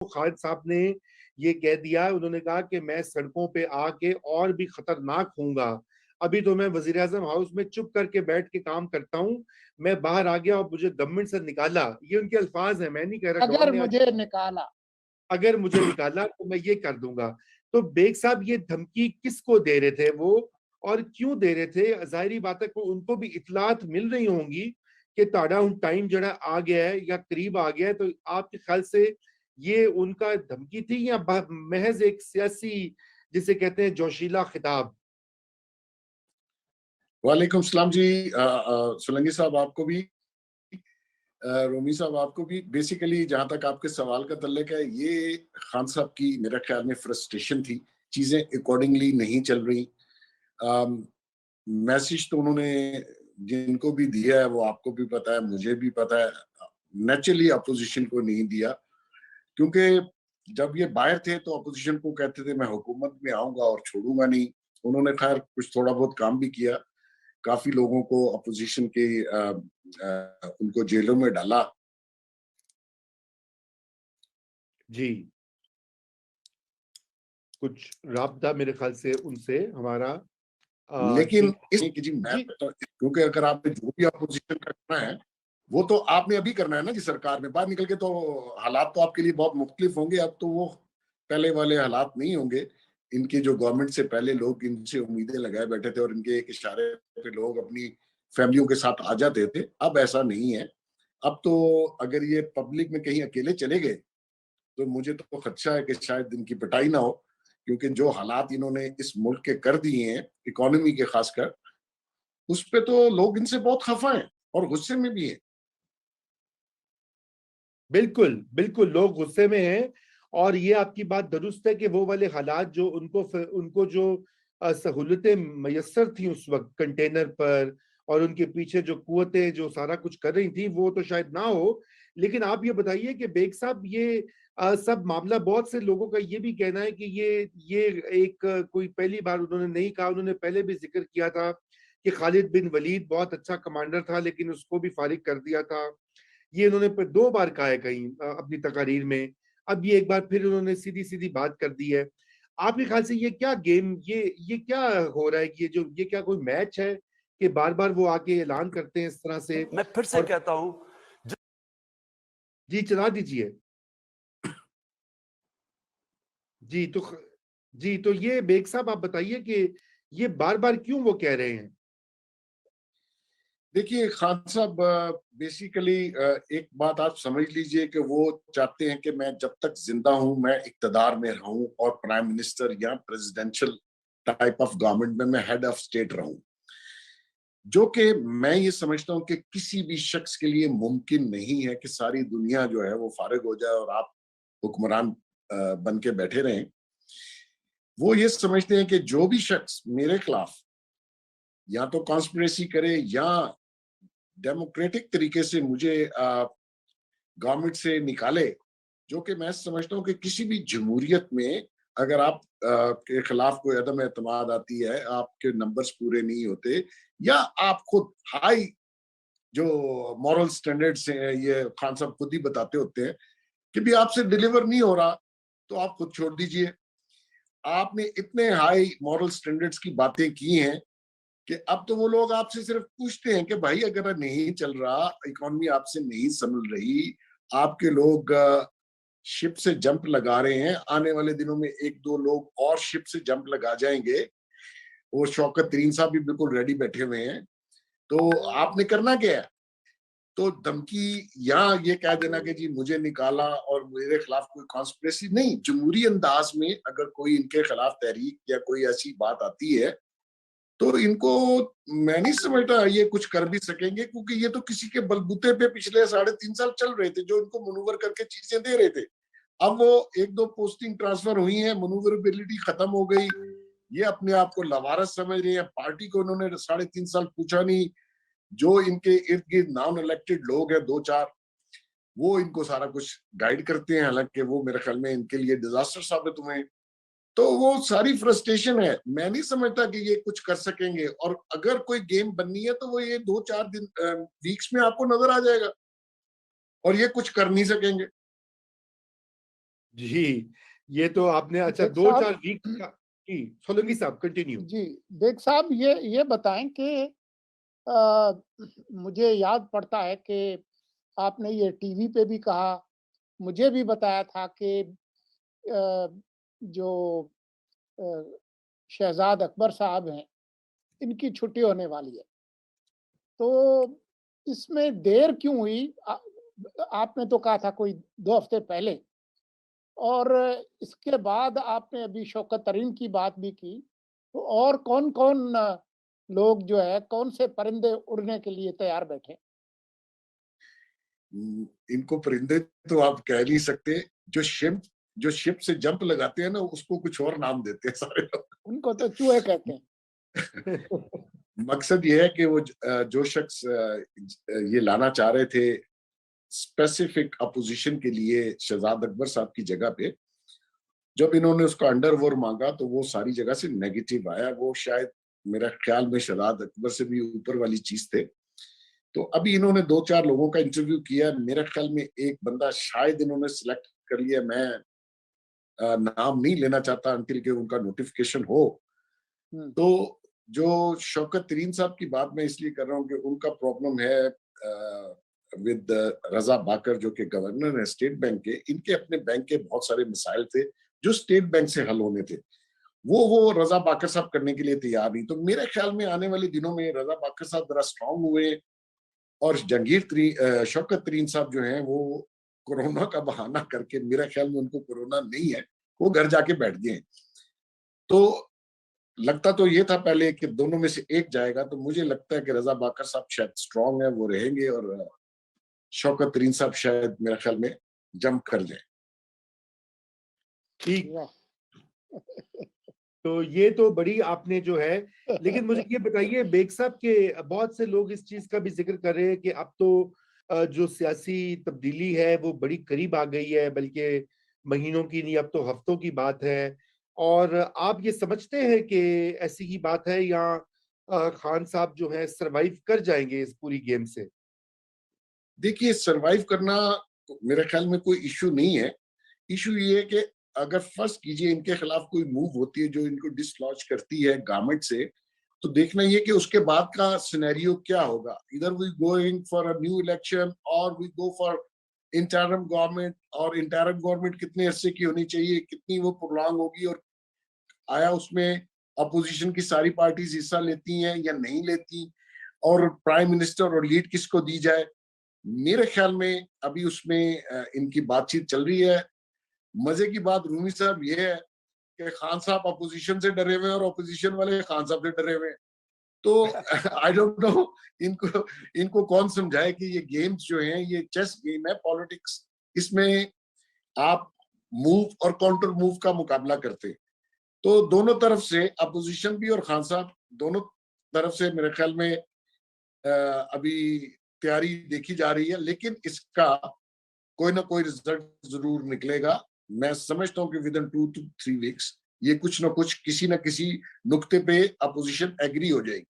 खालिद साहब ने ये कह दिया, उन्होंने कहा कि मैं सड़कों पे आके और भी खतरनाक होऊंगा। अभी तो मैं वजीर आजम हाउस में चुप करके बैठ के काम करता हूँ, मैं बाहर आ गया और मुझे गवर्नमेंट से निकाला। ये उनके अल्फाज हैं, मैं नहीं कह रहा डॉन अगर ने। मुझे निकाला। अगर मुझे निकाला तो मैं ये कर दूंगा। तो बेग साहब ये धमकी किसको दे रहे थे वो, और क्यों दे रहे थे? जाहिर बात है को उनको भी इतलात मिल रही होंगी कि ताड़ा टाइम जड़ा आ गया है या करीब आ गया है। तो आपके ख्याल से ये उनका धमकी थी या महज एक सियासी, जिसे कहते हैं जोशीला खिताब? वालेकुम सलाम जी। सोलंकी साहब आपको भी, रोमी साहब आपको भी। बेसिकली जहां तक आपके सवाल का तल्लुक है, ये खान साहब की मेरे ख्याल में फ्रस्ट्रेशन थी, चीजें अकॉर्डिंगली नहीं चल रही। मैसेज तो उन्होंने जिनको भी दिया है वो आपको भी पता है, मुझे भी पता है, नेचुरली अपोजिशन को नहीं दिया। क्योंकि जब ये बाहर थे तो अपोजिशन को कहते थे मैं हुकूमत में आऊंगा और छोड़ूंगा नहीं। उन्होंने खैर कुछ थोड़ा बहुत काम भी किया, काफी लोगों को अपोजिशन के उनको जेलों में डाला। जी, कुछ राब्ता मेरे ख्याल से उनसे हमारा। जी लेकिन इस कि जी मैं जी क्योंकि अगर आपने जो भी अपोजिशन का करना है वो तो आपने अभी करना है ना जी। सरकार में बाहर निकल के तो हालात तो आपके लिए बहुत मुख्तलिफ होंगे। अब तो वो पहले वाले हालात नहीं होंगे। इनके जो गवर्नमेंट से पहले लोग इनसे उम्मीदें लगाए बैठे थे और इनके एक इशारे पे लोग अपनी फैमिलियों के साथ आ जाते थे। अब ऐसा नहीं है। अब तो अगर ये पब्लिक में कहीं अकेले चले गए तो मुझे तो खदशा है कि शायद इनकी पिटाई ना हो। क्योंकि जो हालात इन्होंने इस मुल्क के कर दिए हैं, इकोनॉमी के खासकर, उस पे तो लोग इनसे बहुत खफा हैं और गुस्से में भी हैं। बिल्कुल बिल्कुल, लोग गुस्से में हैं। और ये आपकी बात दुरुस्त है कि वो वाले हालात जो उनको जो सहूलतें मैसर थी उस वक्त कंटेनर पर, और उनके पीछे जो कुव्वतें जो सारा कुछ कर रही थी, वो तो शायद ना हो। लेकिन आप ये बताइए कि बेग साहब, ये सब मामला, बहुत से लोगों का ये भी कहना है कि ये एक कोई पहली बार उन्होंने नहीं कहा, उन्होंने पहले भी जिक्र किया था कि खालिद बिन वलीद बहुत अच्छा कमांडर था लेकिन उसको भी फारिग कर दिया था। ये इन्होंने दो बार कहा है कहीं अपनी तकारीर में। अब ये एक बार फिर उन्होंने सीधी सीधी बात कर दी है। आपके ख्याल से ये क्या गेम, ये क्या हो रहा है कि ये क्या कोई मैच है कि बार बार वो आके ऐलान करते हैं इस तरह से? मैं फिर से और कहता हूं, जी चला दीजिए। जी तो जी तो ये बेग साहब आप बताइए कि ये बार बार क्यों वो कह रहे हैं? देखिए खान साहब, बेसिकली एक बात आप समझ लीजिए कि वो चाहते हैं कि मैं जब तक जिंदा हूं मैं इक्तदार में रहूं और प्राइम मिनिस्टर या प्रेसिडेंशियल टाइप ऑफ गवर्नमेंट में मैं हेड ऑफ स्टेट रहूं। जो कि मैं ये समझता हूं कि किसी भी शख्स के लिए मुमकिन नहीं है कि सारी दुनिया जो है वो फारिग हो जाए और आप हुक्मरान बन के बैठे रहें। वो ये समझते हैं कि जो भी शख्स मेरे खिलाफ या तो कॉन्स्पिरेसी करे या डेमोक्रेटिक तरीके से मुझे गवर्नमेंट से निकाले, जो कि मैं समझता हूँ कि किसी भी जमहूरियत में अगर आप के खिलाफ कोई अदम एतमाद आती है, आपके नंबर्स पूरे नहीं होते, या आप खुद हाई जो मॉरल स्टैंडर्ड्स हैं, ये खान साहब खुद ही बताते होते हैं कि भी आपसे डिलीवर नहीं हो रहा तो आप खुद छोड़ दीजिए। आपने इतने हाई मॉरल स्टैंडर्ड्स की बातें की हैं कि अब तो वो लोग आपसे सिर्फ पूछते हैं कि भाई अगर नहीं चल रहा, इकोनॉमी आपसे नहीं संभल रही, आपके लोग शिप से जंप लगा रहे हैं, आने वाले दिनों में एक दो लोग और शिप से जंप लगा जाएंगे, वो शौकत तरीन साहब भी बिल्कुल रेडी बैठे हुए हैं, तो आपने करना क्या है? तो धमकी या ये कह देना कि जी मुझे निकाला और मेरे खिलाफ कोई कॉन्स्पिरेसी नहीं। जमहूरी अंदाज में अगर कोई इनके खिलाफ तहरीक या कोई ऐसी बात आती है तो इनको, मैं नहीं समझता ये कुछ कर भी सकेंगे, क्योंकि ये तो किसी के बलबूते पे पिछले 3.5 साल चल रहे थे, जो इनको मनूवर करके चीजें दे रहे थे। अब वो एक दो पोस्टिंग ट्रांसफर हुई है, मनूवरेबिलिटी खत्म हो गई, ये अपने आप को लवारस समझ रहे हैं। पार्टी को उन्होंने 3.5 साल पूछा नहीं। जो इनके इर्द गिर्द नॉन इलेक्टेड लोग हैं दो चार, वो इनको सारा कुछ गाइड करते हैं, हालांकि वो मेरे ख्याल में इनके लिए डिजास्टर साबित हुए हैं। तो वो सारी फ्रस्ट्रेशन है। मैं नहीं समझता कि ये कुछ कर सकेंगे, और अगर कोई गेम बननी है तो वो ये 2-4 दिन वीक्स में आपको नजर आ जाएगा, और ये कुछ कर नहीं सकेंगे। जी, ये तो आपने अच्छा देख साहब 2-4 वीक का जी, सोलंकी साहब कंटिन्यू। जी, देख साहब ये बताएं कि अ, मुझे याद पड़ता है कि आपने ये टीवी पे भी कहा, मुझे भी बताया था कि अ, जो अ, शहज़ाद अकबर साहब हैं, इनकी छुट्टी होने वाली है। तो इसमें देर क्यों हुई? आपने तो कहा था कोई 2 हफ्ते पहले और इसके बाद आपने अभी शौकत तरीन की बात भी की। तो और कौन-कौन लोग जो है, कौन से परिंदे उड़ने के लिए तैयार बैठे? इनको परिंदे तो आप कह नहीं सकते। जो शिप से जंप लगाते हैं ना, उसको कुछ और नाम देते हैं सारे लोग। उनको तो चूहे कहते हैं। मकसद ये है कि जो शख्स ये लाना चाह रहे थे स्पेसिफिक अपोजिशन के लिए शहजाद अकबर साहब की जगह पे, जब इन्होंने उसका अंडरवर्ड मांगा तो वो सारी जगह से नेगेटिव आया। वो शायद मेरा ख्याल में शहजाद अकबर से भी ऊपर वाली चीज थे। तो अभी इन्होंने 2-4 लोगों का इंटरव्यू किया। मेरे ख्याल में एक बंदा शायद इन्होंने सिलेक्ट कर लिया। मैं नाम नहीं लेना चाहता अंटिल के उनका नोटिफिकेशन हो। हुँ, तो जो शौकत तरीन साहब की बात मैं इसलिए कर रहा हूँ कि उनका प्रॉब्लम है विद रजा बाकर जो कि गवर्नर है स्टेट बैंक के। इनके अपने बैंक के बहुत सारे मिसाइल थे जो स्टेट बैंक से हल होने थे। वो रजा बाकर साहब करने के लिए तैयार नहीं। तो मेरे ख्याल में आने वाले दिनों में रजा बाकर साहब जरा स्ट्रांग हुए और शौकत तरीन साहब जो हैं वो कोरोना का बहाना करके, मेरा ख्याल में उनको कोरोना नहीं है, वो घर जाके बैठ गए हैं। तो लगता तो ये था पहले कि दोनों में से एक जाएगा। तो मुझे लगता है कि रजा बाकर साहब शायद स्ट्रांग है, वो रहेंगे और शौकत तरीन साहब शायद मेरे ख्याल में जंप कर जाए। ठीक, वाह! तो ये तो बड़ी आपने जो है लेकिन मुझे ये बताइए बेग साहब के बहुत से लोग इस चीज़ का भी ज़िक्र कर रहे हैं कि अब तो जो सियासी तब्दीली है वो बड़ी करीब आ गई है, बल्कि महीनों की नहीं अब तो हफ्तों की बात है। और आप ये समझते हैं कि ऐसी ही बात है या खान साहब जो है सर्वाइव कर जाएँगे इस पूरी गेम से? देखिए, सर्वाइव करना मेरे ख्याल में कोई इश्यू नहीं है। इश्यू ये है कि अगर फर्ज कीजिए इनके खिलाफ कोई मूव होती है जो इनको डिसलॉज करती है गवर्नमेंट से, तो देखना ये कि उसके बाद का सिनेरियो क्या होगा। इधर we going for a new election और we go for interim government, और इंटरिम गवर्नमेंट कितने अरसे की होनी चाहिए, कितनी वो प्रोलॉन्ग होगी, और आया उसमें अपोजिशन की सारी पार्टीज हिस्सा लेती हैं या नहीं लेती, और प्राइम मिनिस्टर और लीड किसको दी जाए। मेरे ख्याल में अभी उसमें इनकी बातचीत चल रही है। मजे की बात रूमी साहब ये है कि खान साहब अपोजिशन से डरे हुए हैं और अपोजिशन वाले खान साहब से डरे हुए हैं। तो आई डोंट नो इनको इनको कौन समझाए कि ये गेम्स जो हैं ये चेस गेम है, पॉलिटिक्स। इसमें आप मूव और काउंटर मूव का मुकाबला करते हैं। तो दोनों तरफ से अपोजिशन भी और खान साहब दोनों तरफ से मेरे ख्याल में अभी तैयारी देखी जा रही है, लेकिन इसका कोई ना कोई रिजल्ट जरूर निकलेगा। मैं समझता हूँ कि विद इन 2 to 3 वीक्स ये कुछ ना कुछ किसी ना किसी नुक्ते पे अपोजिशन एग्री हो जाएगी।